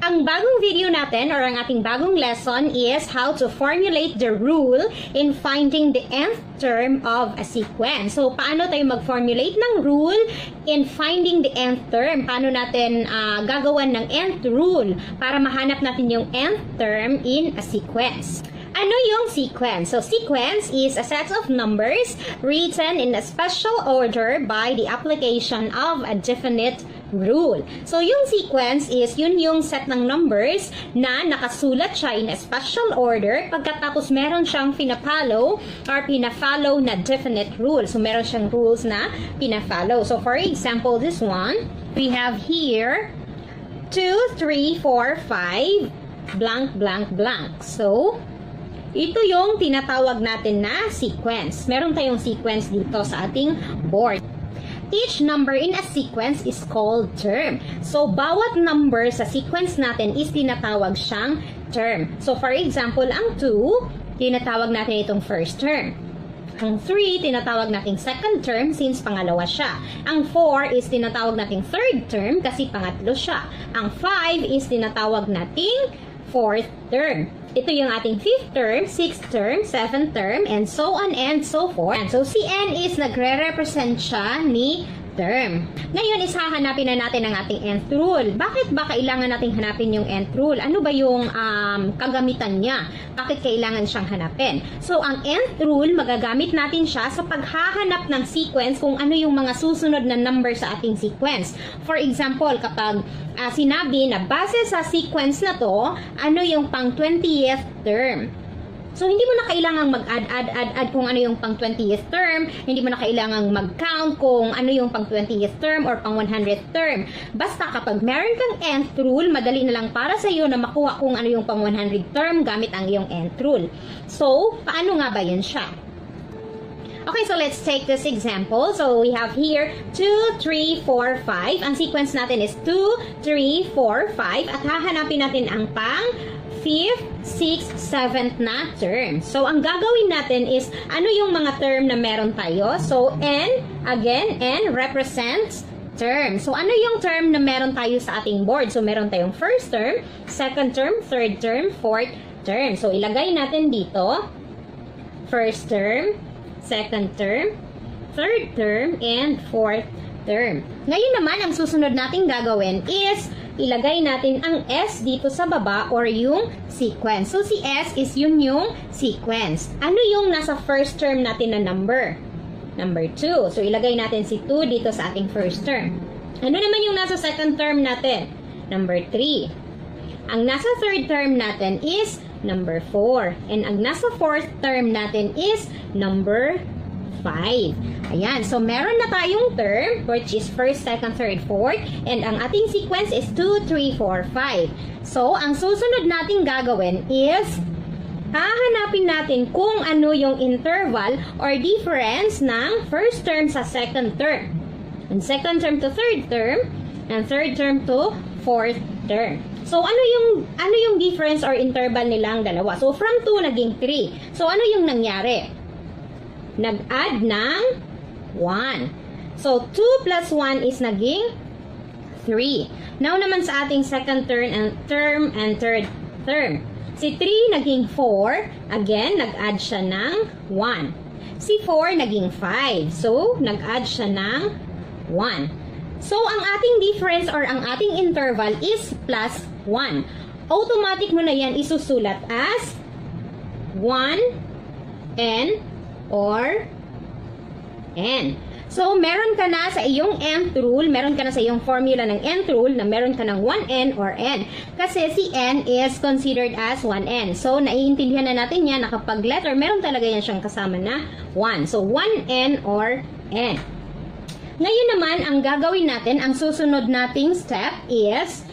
ang bagong video natin or ang ating bagong lesson is how to formulate the rule in finding the nth term of a sequence. So, paano tayo mag-formulate ng rule in finding the nth term? Paano natin gagawan ng nth rule para mahanap natin yung nth term in a sequence? Ano yung sequence? So, sequence is a set of numbers written in a special order by the application of a definite rule. So, yung sequence is yun yung set ng numbers na nakasulat siya in a special order pagkatapos meron siyang pinafollow na definite rule. So, meron siyang rules na pinafollow. So, for example, this one, we have here 2, 3, 4, 5, blank, blank, blank. So, ito yung tinatawag natin na sequence. Meron tayong sequence dito sa ating board. Each number in a sequence is called term. So, bawat number sa sequence natin is tinatawag siyang term. So, for example, ang 2, tinatawag natin itong first term. Ang 3, tinatawag nating second term since pangalawa siya. Ang 4 is tinatawag nating third term kasi pangatlo siya. Ang 5 is tinatawag nating fourth term. Ito yung ating 5th term, 6th term, 7th term, and so on and so forth. And so, si n is nagre-represent siya ni term. Ngayon, hahanapin na natin ang ating nth rule. Bakit ba kailangan nating hanapin yung nth rule? Ano ba yung kagamitan niya? Bakit kailangan siyang hanapin? So, ang nth rule, magagamit natin siya sa paghahanap ng sequence kung ano yung mga susunod na number sa ating sequence. For example, kapag sinabi na base sa sequence na to, ano yung pang 20th term? So, hindi mo na kailangang mag-add kung ano yung pang 20th term. Hindi mo na kailangang mag-count kung ano yung pang 20th term or pang 100th term. Basta kapag meron kang nth rule, madali na lang para sa iyo na makuha kung ano yung pang 100th term gamit ang iyong nth rule. So, paano nga ba yun siya? Okay, so let's take this example. So, we have here 2, 3, 4, 5. Ang sequence natin is 2, 3, 4, 5. At hahanapin natin ang pang 5th, 6th, 7th na term. So, ang gagawin natin is, ano yung mga term na meron tayo? So, n, again, n represents term. So, ano yung term na meron tayo sa ating board? So, meron tayong first term, second term, third term, fourth term. So, ilagay natin dito, first term, second term, third term, and fourth term. Ngayon naman, ang susunod nating gagawin is ilagay natin ang S dito sa baba or yung sequence. So, si S is yun yung sequence. Ano yung nasa first term natin na number? Number 2. So, ilagay natin si 2 dito sa ating first term. Ano naman yung nasa second term natin? Number 3. Ang nasa third term natin is number 4. And ang nasa fourth term natin is number 5. Ayan. So, meron na tayong term which is first, second, third, fourth. And ang ating sequence is 2, 3, 4, 5. So, ang susunod nating gagawin is hahanapin natin kung ano yung interval or difference ng first term sa second term. And second term to third term. And third term to fourth term. So, ano yung difference or interval nilang dalawa? So, from 2 naging 3. So, ano yung nangyari? Nag-add ng 1. So, 2 plus 1 is naging 3. Now naman sa ating second term and third term. Si 3 naging 4. Again, nag-add siya ng 1. Si 4 naging 5. So, nag-add siya ng 1. So, ang ating difference or ang ating interval is plus 1. Automatic mo na yan isusulat as 1 n or n. So, meron ka na sa iyong nth rule, meron ka na sa iyong formula ng nth rule na meron ka ng 1n or n. Kasi si n is considered as 1n. So, naiintindihan na natin yan na kapag letter, meron talaga yan siyang kasama na 1. So, 1n or n. Ngayon naman, ang gagawin natin, ang susunod nating step is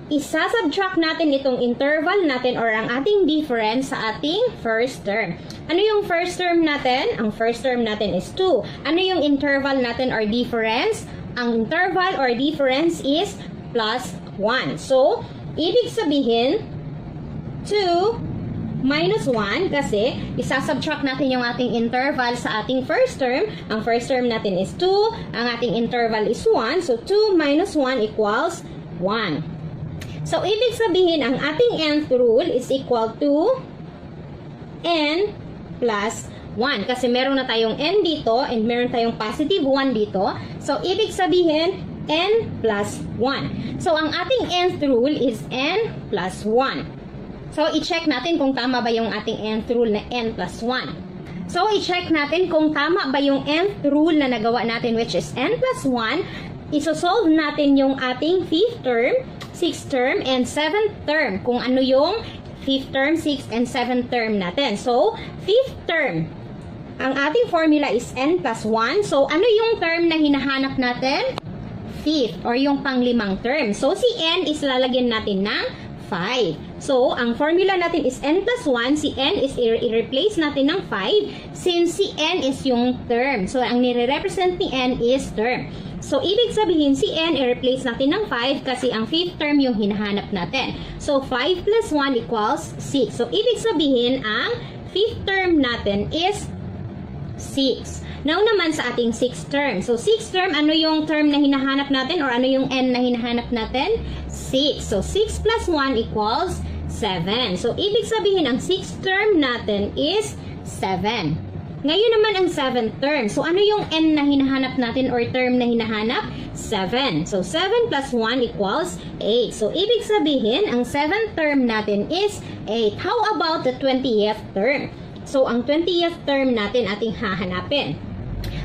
isasubtract natin itong interval natin or ang ating difference sa ating first term. Ano yung first term natin? Ang first term natin is 2. Ano yung interval natin or difference? Ang interval or difference is plus 1. So, ibig sabihin, 2 minus 1 kasi isasubtract natin yung ating interval sa ating first term. Ang first term natin is 2. Ang ating interval is 1. So, 2 minus 1 equals 1. So, ibig sabihin, ang ating nth rule is equal to n plus 1. Kasi meron na tayong n dito and meron tayong positive 1 dito. So, ibig sabihin, n plus 1. So, ang ating nth rule is n plus 1. So, i-check natin kung tama ba yung ating nth rule na n plus 1. So, i-check natin kung tama ba yung nth rule na nagawa natin, which is n plus 1. Isosolve natin yung ating 5th term, 6th term, and 7th term. Kung ano yung 5th term, 6th, and 7th term natin. So, 5th term, ang ating formula is n plus 1. So, ano yung term na hinahanap natin? 5th, or yung panglimang term. So, si n is lalagyan natin ng 5. So, ang formula natin is n plus 1. Si n is i-replace natin ng 5 since si n is yung term. So, ang nire-represent ni n is term. So, ibig sabihin si n i-replace natin ng 5 kasi ang 5th term yung hinahanap natin. So, 5 plus 1 equals 6. So, ibig sabihin ang 5th term natin is 6. Now naman sa ating 6th term. So, 6th term, ano yung term na hinahanap natin or ano yung n na hinahanap natin? 6. So, 6 plus 1 equals 7. So, ibig sabihin ang 6th term natin is 7. Ngayon naman ang 7th term. So, ano yung n na hinahanap natin or term na hinahanap? 7. So, 7 plus 1 equals 8. So, ibig sabihin ang 7th term natin is 8. How about the 20th term? So, ang 20th term natin ating hahanapin.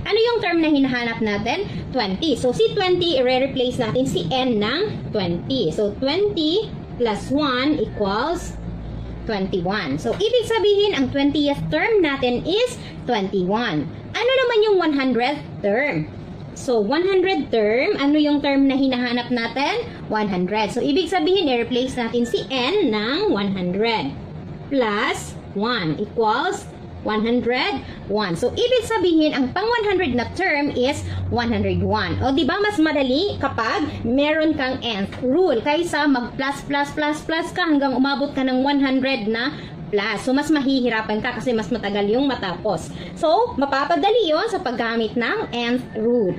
Ano yung term na hinahanap natin? 20. So, si 20, i-replace natin si n ng 20. So, 20 plus 1 equals 21. So, ibig sabihin, ang 20th term natin is 21. Ano naman yung 100th term? So, 100 term, ano yung term na hinahanap natin? 100. So, ibig sabihin, i-replace natin si n ng 100 plus 1 equals 101. So, ibig sabihin, ang pang 100 na term is 101. O, di ba mas madali kapag meron kang nth rule kaysa mag-plus, plus, plus, plus ka hanggang umabot ka ng 100 na plus. So, mas mahihirapan ka kasi mas matagal yung matapos. So, mapapadali yon sa paggamit ng nth rule.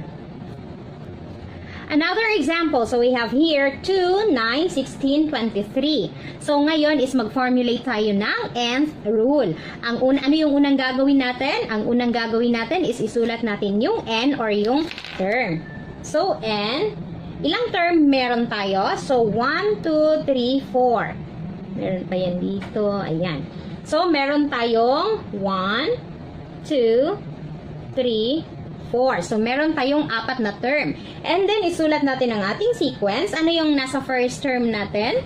Another example, so we have here 2, 9, 16, 23. So ngayon is mag-formulate tayo ng nth rule. Ano yung unang gagawin natin? Ang unang gagawin natin is isulat natin yung n or yung term. So n, ilang term meron tayo? So 1, 2, 3, 4. Meron pa yan dito. Ayan. So meron tayong 1, 2, 3, 4. So, meron tayong 4 na term. And then, isulat natin ang ating sequence. Ano yung nasa first term natin?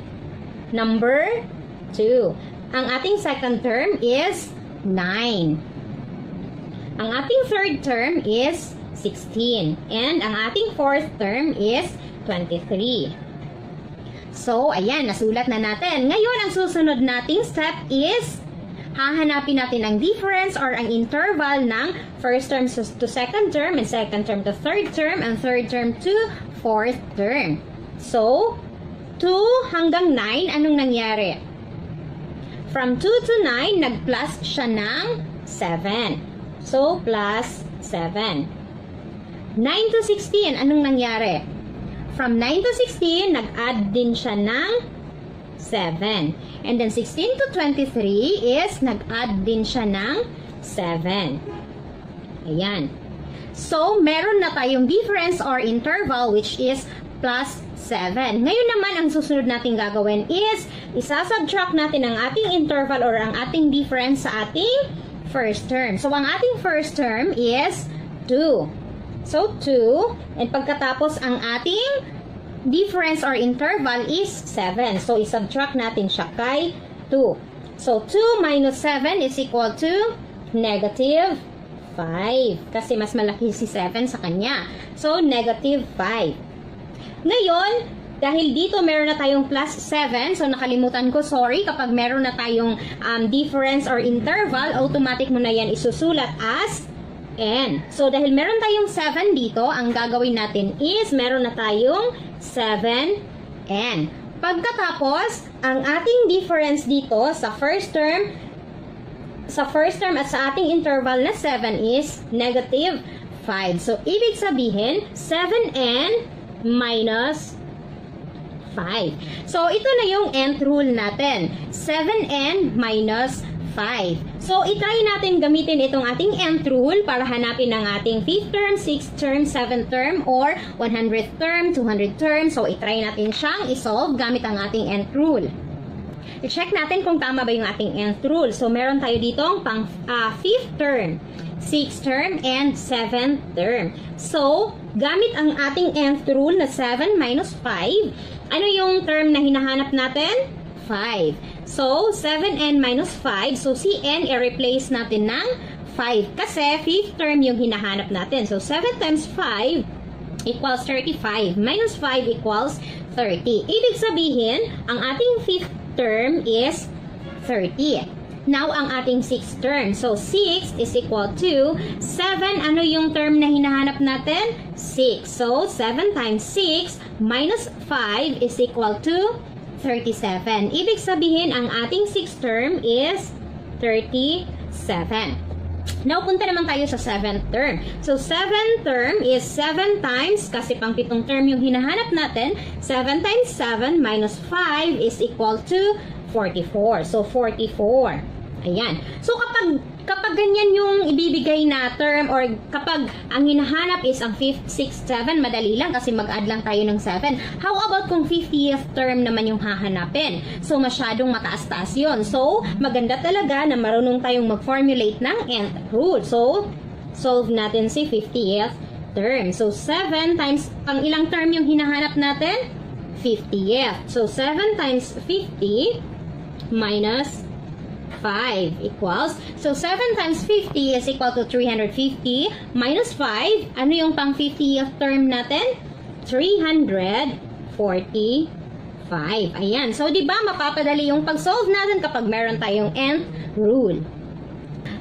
Number 2. Ang ating second term is 9. Ang ating third term is 16. And ang ating fourth term is 23. So, ayan, nasulat na natin. Ngayon, ang susunod nating step is hahanapin natin ang difference or ang interval ng first term to second term and second term to third term and third term to fourth term. So, 2 hanggang 9, anong nangyari? From 2 to 9, nag-plus siya ng 7. So, plus 7. 9 to 16, anong nangyari? From 9 to 16, nag-add din siya ng 7. And then 16 to 23 is nag-add din siya ng 7. Ayan. So, meron na tayong difference or interval which is plus 7. Ngayon naman, ang susunod natin gagawin is isasubtract natin ang ating interval or ang ating difference sa ating first term. So, ang ating first term is 2. So, 2. And pagkatapos ang ating difference or interval is 7. So, isubtract natin siya kay 2. So, 2 minus 7 is equal to negative 5. Kasi mas malaki si 7 sa kanya. So, negative 5. Ngayon, dahil dito meron na tayong plus 7, so nakalimutan ko, sorry, kapag meron na tayong difference or interval, automatic mo na yan isusulat as n. So, dahil meron tayong 7 dito, ang gagawin natin is meron na tayong 7n. Pagkatapos, ang ating difference dito sa first term at sa ating interval na 7 is negative 5. So, ibig sabihin, 7n minus 5. So, ito na yung nth rule natin. 7n minus 5. So, itry natin gamitin itong ating nth rule para hanapin ang ating 5th term, 6th term, 7th term, or 100th term, 200th term. So, itry natin siyang isolve gamit ang ating nth rule. I-check natin kung tama ba yung ating nth rule. So, meron tayo ditong pang 5th term, 6th term, and 7th term. So, gamit ang ating nth rule na 7 minus 5, ano yung term na hinahanap natin? 5. So, 7n minus 5. So, si n i-replace natin ng 5 kasi 5th term yung hinahanap natin. So, 7 times 5 equals 35. Minus 5 equals 30. Ibig sabihin, ang ating 5th term is 30. Now, ang ating 6th term. So, 6 is equal to 7. Ano yung term na hinahanap natin? 6. So, 7 times 6 minus 5 is equal to 37. Ibig sabihin, ang ating 6th term is 37. Now, punta naman tayo sa 7th term. So, 7th term is 7 times, kasi pang 7 term yung hinahanap natin, 7 times 7 minus 5 is equal to 44. So, 44. Ayan. So, kapag ganyan yung ibibigay na term or kapag ang hinahanap is ang 5th, 6th, 7, madali lang kasi mag-add lang tayo ng 7. How about kung 50th term naman yung hahanapin? So, masyadong mataas-taas yun. So, maganda talaga na marunong tayong mag-formulate ng nth rule. So, solve natin si 50th term. So, 7 times, pang ilang term yung hinahanap natin? 50th. So, 7 times 50 minus 5 equals, so 7 times 50 is equal to 350 minus 5, ano yung pang 50th term natin? 345. Ayan, so diba mapapadali yung pag-solve natin kapag meron tayong nth rule.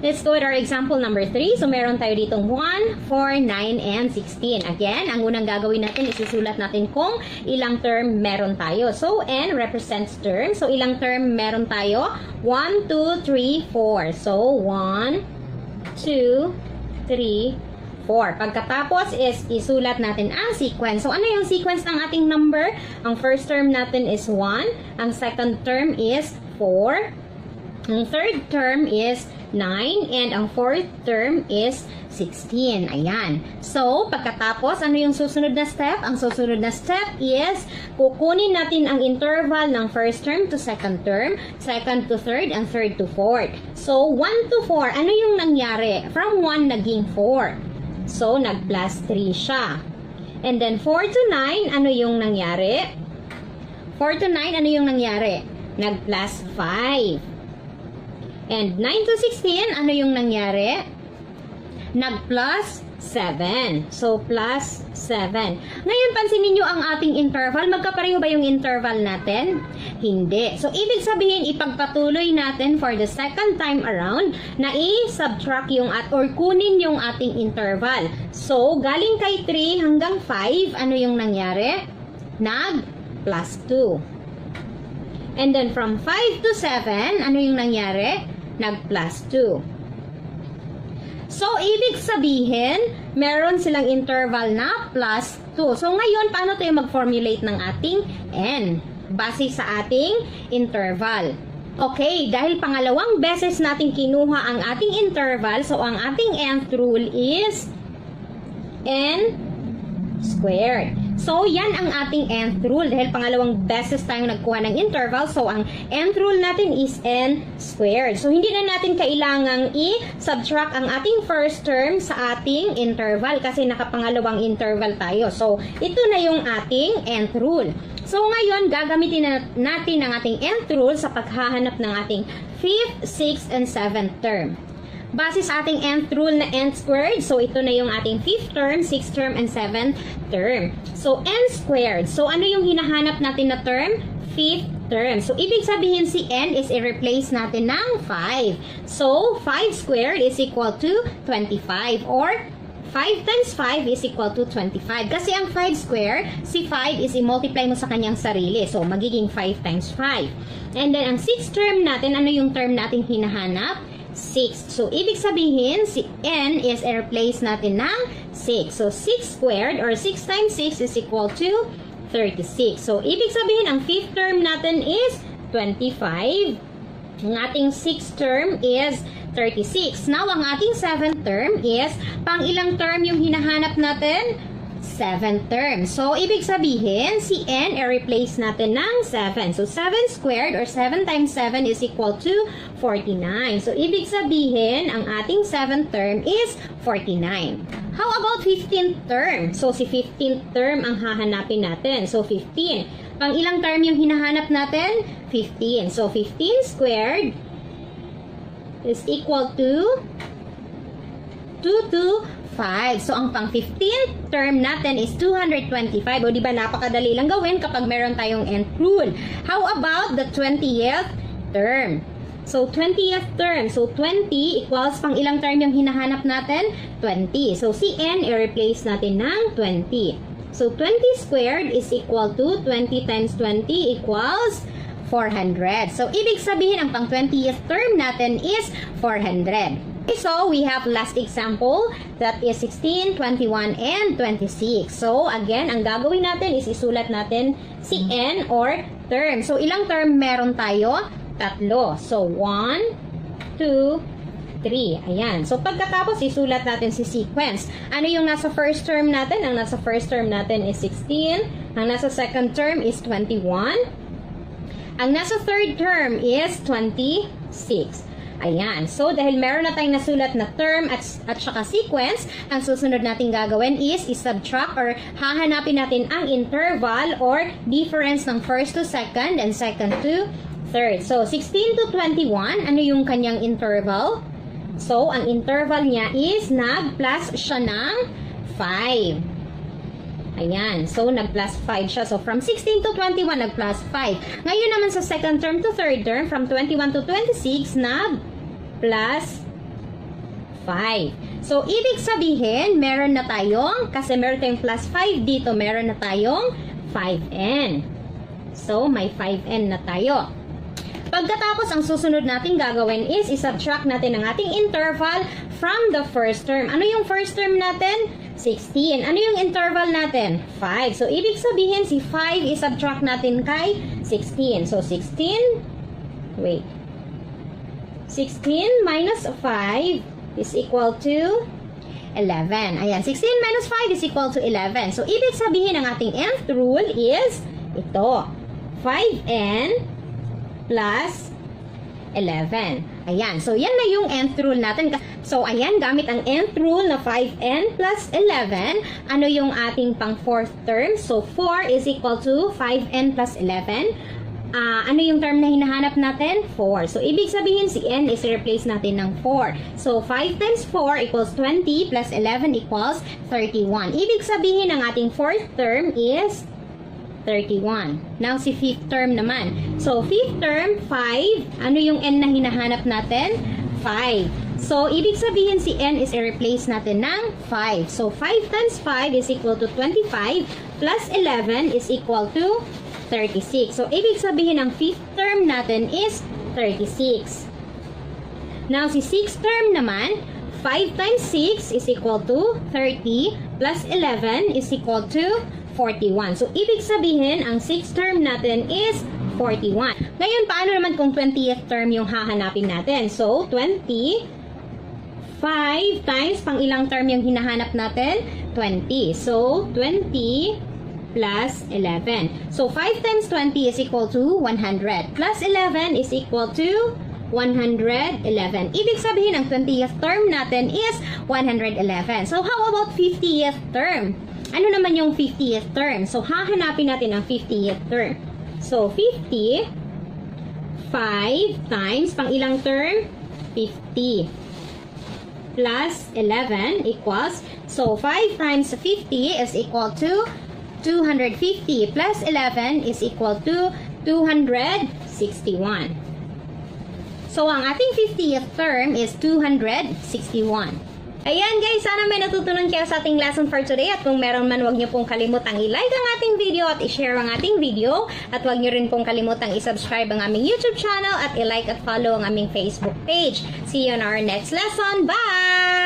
Let's go with our example number 3. So, meron tayo ditong 1, 4, 9, and 16. Again, ang unang gagawin natin, isusulat natin kung ilang term meron tayo. So, n represents term. So, ilang term meron tayo? 1, 2, 3, 4. So, 1, 2, 3, 4. Pagkatapos is isulat natin ang sequence. So, ano yung sequence ng ating number? Ang first term natin is 1. Ang second term is 4. Ang third term is 9, and ang fourth term is 16. Ayan. So, pagkatapos, ano yung susunod na step? Ang susunod na step is kukunin natin ang interval ng first term to second term, second to third, and third to fourth. So, 1 to 4, ano yung nangyari? From 1 naging 4. So, nag-plus 3 siya. And then, 4 to 9, ano yung nangyari? 4 to 9, ano yung nangyari? Nag-plus 5. And 9 to 16, ano yung nangyari? Nag-plus 7. So, plus 7. Ngayon, pansinin nyo ang ating interval. Magkapareho ba yung interval natin? Hindi. So, ibig sabihin, ipagpatuloy natin for the second time around na i-subtract yung or kunin yung ating interval. So, galing kay 3 hanggang 5, ano yung nangyari? Nag-plus 2. And then, from 5 to 7, ano yung nangyari? Nag-plus 2. So, ibig sabihin, meron silang interval na plus 2. So, ngayon, paano tayo mag-formulate ng ating n? Base sa ating interval. Okay, dahil pangalawang beses natin kinuha ang ating interval, so ang ating nth rule is n squared. So, yan ang ating nth rule. Dahil pangalawang beses tayong nagkuha ng interval, so ang nth rule natin is n squared. So, hindi na natin kailangang i-subtract ang ating first term sa ating interval kasi nakapangalawang interval tayo. So, ito na yung ating nth rule. So, ngayon, gagamitin na natin ang ating nth rule sa paghahanap ng ating 5th, 6th, and 7th term. Base sa ating nth rule na n squared, so ito na yung ating 5th term, 6th term, and 7th term. So, n squared. So, ano yung hinahanap natin na term? 5th term. So, ibig sabihin si n is i-replace natin ng 5. So, 5 squared is equal to 25 or 5 times 5 is equal to 25. Kasi ang 5 square, si 5 is i-multiply mo sa kanyang sarili. So, magiging 5 times 5. And then, ang 6th term natin, ano yung term natin hinahanap? 6. So, ibig sabihin, si n is i-replace natin ng 6. So, 6 squared or 6 times 6 is equal to 36. So, ibig sabihin, ang 5th term natin is 25. Ang ating 6th term is 36. Now, ang ating 7th term is, pang ilang term yung hinahanap natin? 7th term. So, ibig sabihin, si n, i-replace natin ng 7. So, 7 squared or 7 times 7 is equal to 49. So, ibig sabihin, ang ating 7th term is 49. How about 15th term? So, si 15th term ang hahanapin natin. So, 15. Pang ilang term yung hinahanap natin? 15. So, 15 squared is equal to 225. So, ang pang 15th term natin is 225. O, di ba napakadali lang gawin kapag meron tayong nth rule. How about the 20th term? So, 20th term. So, 20 equals pang ilang term yung hinahanap natin? 20. So, si n, i-replace natin ng 20. So, 20 squared is equal to 20 times 20 equals 400. So, ibig sabihin, ang pang 20th term natin is 400. Okay, so, we have last example that is 16, 21, and 26. So, again, ang gagawin natin is isulat natin si n or term. So, ilang term meron tayo? Tatlo. So, 1, 2, 3. Ayan. So, pagkatapos, isulat natin si sequence. Ano yung nasa first term natin? Ang nasa first term natin is 16. Ang nasa second term is 21. Ang nasa third term is 26. Ayan. So, dahil meron na tayong nasulat na term at saka sequence, ang susunod natin gagawin is i-subtract or hahanapin natin ang interval or difference ng first to second and second to third. So, 16 to 21, ano yung kanyang interval? So, ang interval niya is nag-plus siya ng 5. Ayan. So, nag-plus 5 siya. So, from 16 to 21, nag-plus 5. Ngayon naman sa second term to third term, from 21 to 26, nag-plus 5. So, ibig sabihin, meron na tayong, kasi meron tayong plus 5 dito, meron na tayong 5n. So, may 5n na tayo. Pagkatapos, ang susunod natin gagawin is i-subtract natin ang ating interval from the first term. Ano yung first term natin? 16. Ano yung interval natin? 5. So, ibig sabihin, si 5 i-subtract natin kay 16. So, 16 minus 5 is equal to 11. Ayan, 16 minus 5 is equal to 11. So, ibig sabihin, ang ating nth rule is ito. 5n plus 11. Ayan. So, yan na yung nth rule natin. So, ayan, gamit ang nth rule na 5n plus 11, ano yung ating pang fourth term? So, 4 is equal to 5n plus 11. Ano yung term na hinahanap natin? 4. So, ibig sabihin, si n is replace natin ng 4. So, 5 times 4 equals 20 plus 11 equals 31. Ibig sabihin, ang ating fourth term is 31. Now, si fifth term naman. So, fifth term, 5. Ano yung n na hinahanap natin? 5. So, ibig sabihin si n is i-replace natin ng 5. So, 5 times 5 is equal to 25 plus 11 is equal to 36. So, ibig sabihin ang fifth term natin is 36. Now, si sixth term naman, 5 times 6 is equal to 30 plus 11 is equal to 41. So, ibig sabihin, ang 6th term natin is 41. Ngayon, paano naman kung 20th term yung hahanapin natin? So, 20, 5 times, pang ilang term yung hinahanap natin? 20. So, 20 plus 11. So, 5 times 20 is equal to 100. Plus 11 is equal to 111. Ibig sabihin, ang 20th term natin is 111. So, how about 50th term? Ano naman yung 50th term? So, hahanapin natin ang 50th term. So, 50, 5 times, pang ilang term? 50. Plus 11 equals, so 5 times 50 is equal to 250. Plus 11 is equal to 261. So, ang ating 50th term is 261. Ayan guys, sana may natutunan kayo sa ating lesson for today. At kung meron man, huwag niyo pong kalimutang i-like ang ating video at i-share ang ating video. At huwag niyo rin pong kalimutang i-subscribe ang aming YouTube channel at i-like at follow ang aming Facebook page. See you on our next lesson. Bye!